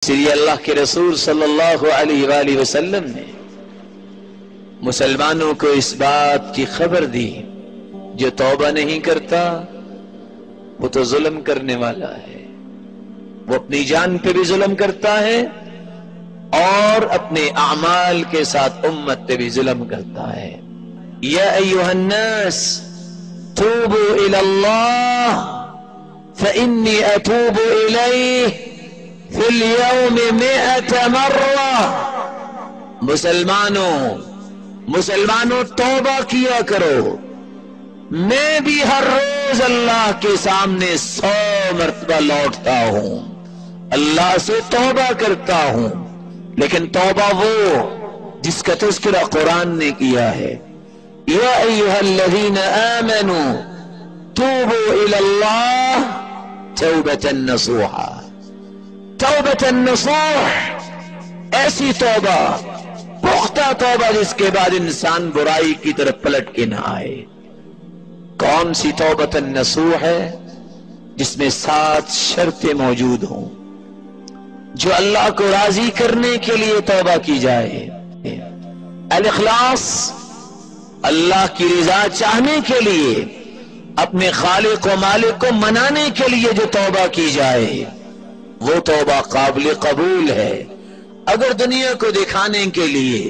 اس لیے اللہ کے رسول صلی اللہ علیہ وآلہ وسلم نے مسلمانوں کو اس بات کی خبر دی، جو توبہ نہیں کرتا وہ تو ظلم کرنے والا ہے، وہ اپنی جان پہ بھی ظلم کرتا ہے اور اپنے اعمال کے ساتھ امت پہ بھی ظلم کرتا ہے۔ یا ایھا الناس توبوا الی اللہ فانی اتوب الیہ فی اليوم 100 مرہ۔ مسلمانوں توبہ کیا کرو، میں بھی ہر روز اللہ کے سامنے 100 مرتبہ لوٹتا ہوں، اللہ سے توبہ کرتا ہوں، لیکن توبہ وہ جس کا تذکرہ قرآن نے کیا ہے۔ یا ایھا الذین آمنوا توبوا الی اللہ توبۃ نصوحا۔ توبۃ نصوح، ایسی توبہ، پختہ توبہ جس کے بعد انسان برائی کی طرف پلٹ کے نہ آئے۔ کون سی توبۃ النصوح ہے؟ جس میں 7 شرطیں موجود ہوں، جو اللہ کو راضی کرنے کے لیے توبہ کی جائے۔ الاخلاص، اللہ کی رضا چاہنے کے لیے، اپنے خالق و مالک کو منانے کے لیے جو توبہ کی جائے، وہ توبہ قابل قبول ہے۔ اگر دنیا کو دکھانے کے لیے،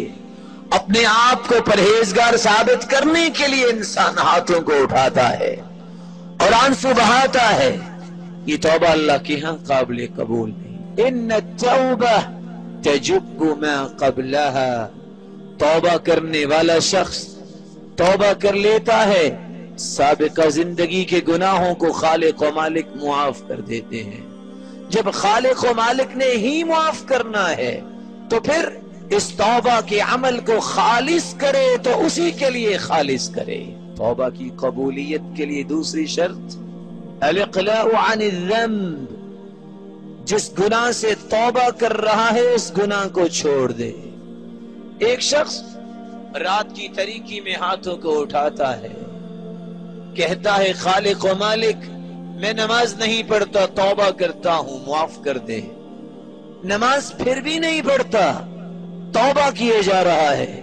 اپنے آپ کو پرہیزگار ثابت کرنے کے لیے انسان ہاتھوں کو اٹھاتا ہے اور آنسو بہاتا ہے، یہ توبہ اللہ کے ہاں قابل قبول نہیں۔ ان التوبہ تجب ما قبلها، توبہ کرنے والا شخص توبہ کر لیتا ہے، سابقہ زندگی کے گناہوں کو خالق و مالک معاف کر دیتے ہیں۔ جب خالق و مالک نے ہی معاف کرنا ہے تو پھر اس توبہ کے عمل کو خالص کرے تو اسی کے لیے خالص کرے۔ توبہ کی قبولیت کے لیے دوسری شرط الاقلاع عن الذنب، جس گناہ سے توبہ کر رہا ہے اس گناہ کو چھوڑ دے۔ ایک شخص رات کی تاریکی میں ہاتھوں کو اٹھاتا ہے، کہتا ہے خالق و مالک میں نماز نہیں پڑھتا، توبہ کرتا ہوں، معاف کر دے۔ نماز پھر بھی نہیں پڑھتا، توبہ کیے جا رہا ہے،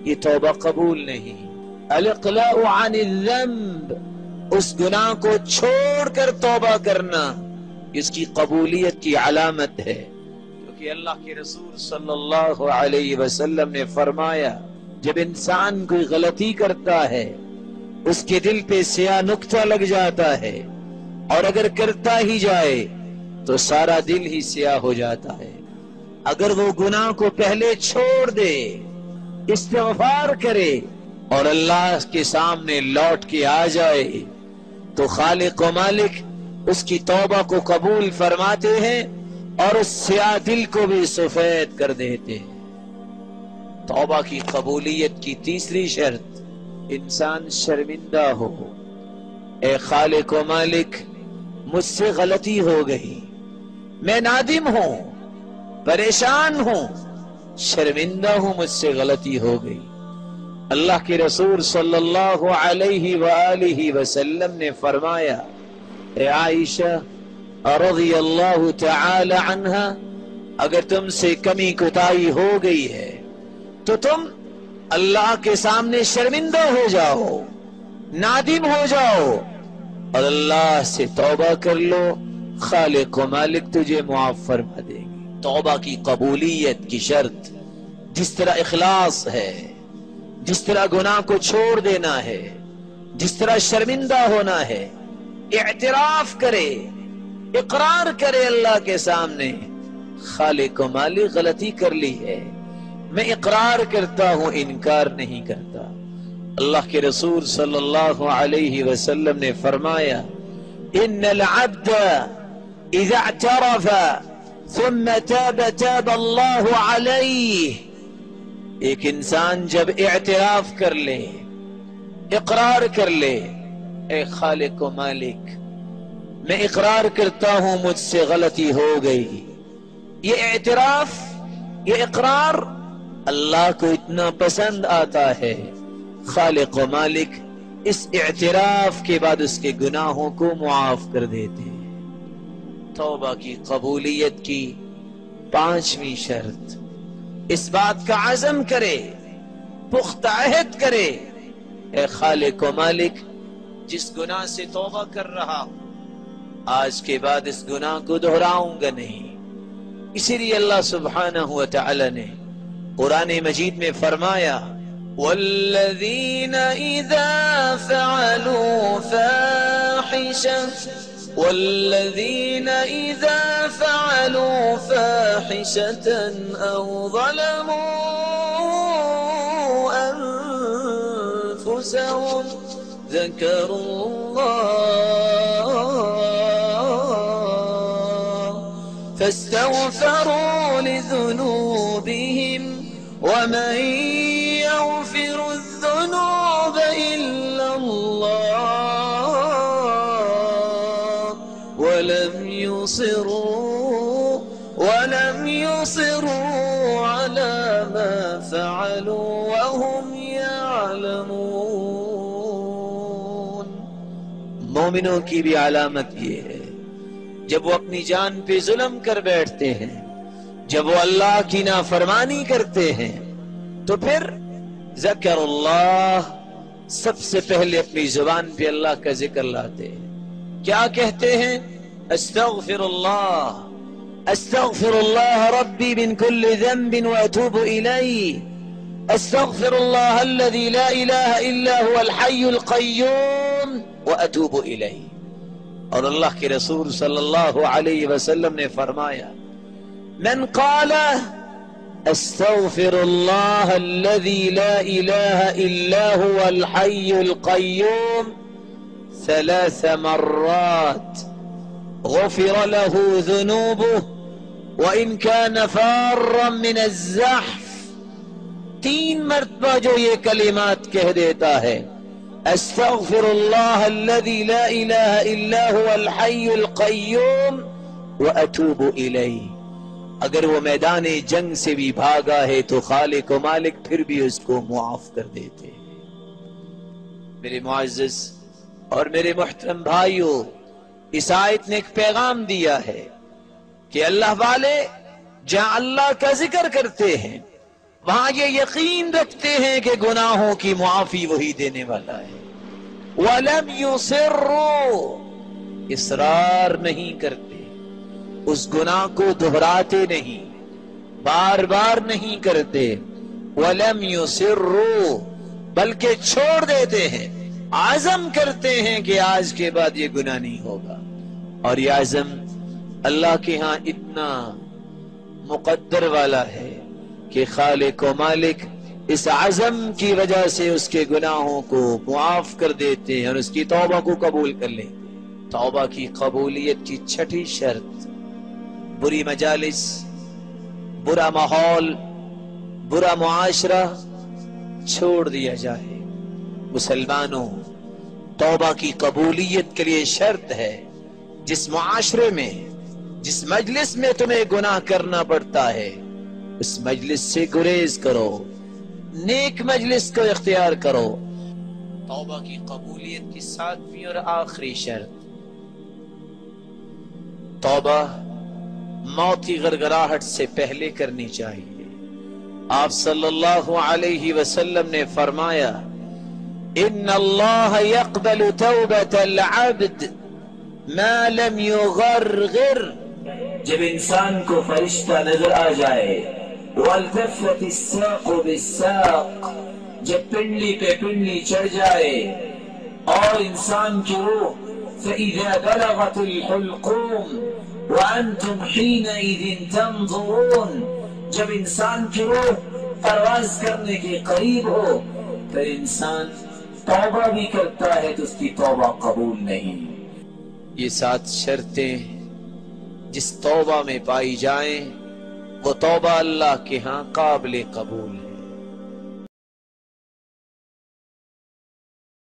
یہ توبہ قبول نہیں۔ الاقلاع عن الذنب، اس گناہ کو چھوڑ کر توبہ کرنا، اس کی قبولیت کی علامت ہے، کیونکہ اللہ کے رسول صلی اللہ علیہ وسلم نے فرمایا جب انسان کوئی غلطی کرتا ہے اس کے دل پہ سیاہ نقطہ لگ جاتا ہے، اور اگر کرتا ہی جائے تو سارا دل ہی سیاہ ہو جاتا ہے۔ اگر وہ گناہ کو پہلے چھوڑ دے، استغفار کرے اور اللہ کے سامنے لوٹ کے آ جائے تو خالق و مالک اس کی توبہ کو قبول فرماتے ہیں اور اس سیاہ دل کو بھی سفید کر دیتے ہیں۔ توبہ کی قبولیت کی تیسری شرط انسان شرمندہ ہو، اے خالق و مالک مجھ سے غلطی ہو گئی، میں نادم ہوں، پریشان ہوں، شرمندہ ہوں، مجھ سے غلطی ہو گئی۔ اللہ کے رسول صلی اللہ علیہ وآلہ وسلم نے فرمایا، اے عائشہ رضی اللہ تعالی عنہا، اگر تم سے کمی کوتاہی ہو گئی ہے تو تم اللہ کے سامنے شرمندہ ہو جاؤ، نادم ہو جاؤ اور اللہ سے توبہ کر لو، خالق و مالک تجھے معاف فرما دیں گے۔ توبہ کی قبولیت کی شرط جس طرح اخلاص ہے، جس طرح گناہ کو چھوڑ دینا ہے، جس طرح شرمندہ ہونا ہے، اعتراف کرے، اقرار کرے اللہ کے سامنے، خالق و مالک غلطی کر لی ہے، میں اقرار کرتا ہوں، انکار نہیں کرتا۔ اللہ کے رسول صلی اللہ علیہ وسلم نے فرمایا، ان العبد اذا اعترف ثم تاب تاب اللہ علیہ، ایک انسان جب اعتراف کر لے، اقرار کر لے، اے خالق و مالک میں اقرار کرتا ہوں مجھ سے غلطی ہو گئی، یہ اعتراف، یہ اقرار اللہ کو اتنا پسند آتا ہے، خالق و مالک اس اعتراف کے بعد اس کے گناہوں کو معاف کر دیتے ہیں۔ توبہ کی قبولیت کی 5ویں شرط، اس بات کا عزم کرے، پختہ عہد کرے، اے خالق و مالک جس گناہ سے توبہ کر رہا ہوں آج کے بعد اس گناہ کو دہراؤں گا نہیں۔ اسی لیے اللہ سبحانہ و تعالی نے قرآن مجید میں فرمایا والذین اذا فعلوا فاحشة او ظلموا انفسهم ذكروا الله فاستغفروا لذنوبهم ومن يغفر الذنوب إلا الله ولم يصروا على ما فعلوا وهم يعلمون۔ مومنوں کی بھی علامت یہ ہے جب وہ اپنی جان پہ ظلم کر بیٹھتے ہیں، جب وہ اللہ کی نافرمانی کرتے ہیں تو پھر ذکر اللہ، سب سے پہلے اپنی زبان پہ اللہ کا ذکر لاتے ہیں۔ کیا کہتے ہیں؟ استغفر اللہ ربی من کل ذنب واتوب الیہ، استغفر اللہ الذی لا الہ الا هو الحی القیوم واتوب الیہ۔ اور اللہ کے رسول صلی اللہ علیہ وسلم نے فرمایا من قال استغفر اللہ الذی لا الہ الا هو الحی القیوم 3 مرات غفر له ذنوبه وإن كان فارا من الزحف۔ 3 مرتبہ جو یہ کلمات کہہ دیتا ہے استغفر اللہ الذی لا الہ الا هو الحی القیوم واتوب الیہ، اگر وہ میدان جنگ سے بھی بھاگا ہے تو خالق و مالک پھر بھی اس کو معاف کر دیتے ہیں۔ میرے معزز اور میرے محترم بھائیوں، اس آیت نے ایک پیغام دیا ہے کہ اللہ والے جہاں اللہ کا ذکر کرتے ہیں وہاں یہ یقین رکھتے ہیں کہ گناہوں کی معافی وہی دینے والا ہے۔ وَلَمْ يُصِرُّوا، اصرار نہیں کرتے، اس گناہ کو دہراتے نہیں، بار بار نہیں کرتے۔ وَلَمْ يُصِرُّوا، بلکہ چھوڑ دیتے ہیں، عزم کرتے ہیں کہ آج کے بعد یہ گناہ نہیں ہوگا۔ اور یہ عزم اللہ کے ہاں اتنا مقدر والا ہے کہ خالق و مالک اس عزم کی وجہ سے اس کے گناہوں کو معاف کر دیتے ہیں اور اس کی توبہ کو قبول کر لیتے ہیں۔ توبہ کی قبولیت کی 6ٹھی شرط، بری مجالس، برا ماحول، برا معاشرہ چھوڑ دیا جائے۔ مسلمانوں، توبہ کی قبولیت کے لیے شرط ہے جس معاشرے میں، جس مجلس میں تمہیں گناہ کرنا پڑتا ہے اس مجلس سے گریز کرو، نیک مجلس کو اختیار کرو۔ توبہ کی قبولیت کی 7ویں اور آخری شرط، توبہ موت کی غرغراہٹ سے پہلے کرنی چاہیے۔ آپ صلی اللہ علیہ وسلم نے فرمایا ان اللہ يقبل توبة العبد ما لم يغرغر، جب انسان کو فرشتہ نظر آ جائے، والتفت الساق بالساق، جب پنڈلی پہ پنڈلی چڑھ جائے، اور انسان کی روح فإذا بلغت الحلقوم وأنتم حينئذ تنظرون، جب انسان کی روح پرواز کرنے کے قریب ہو پھر انسان توبہ بھی کرتا ہے تو اس کی توبہ قبول نہیں۔ یہ 7 شرطیں جس توبہ میں پائی جائیں وہ توبہ اللہ کے ہاں قابل قبول ہے۔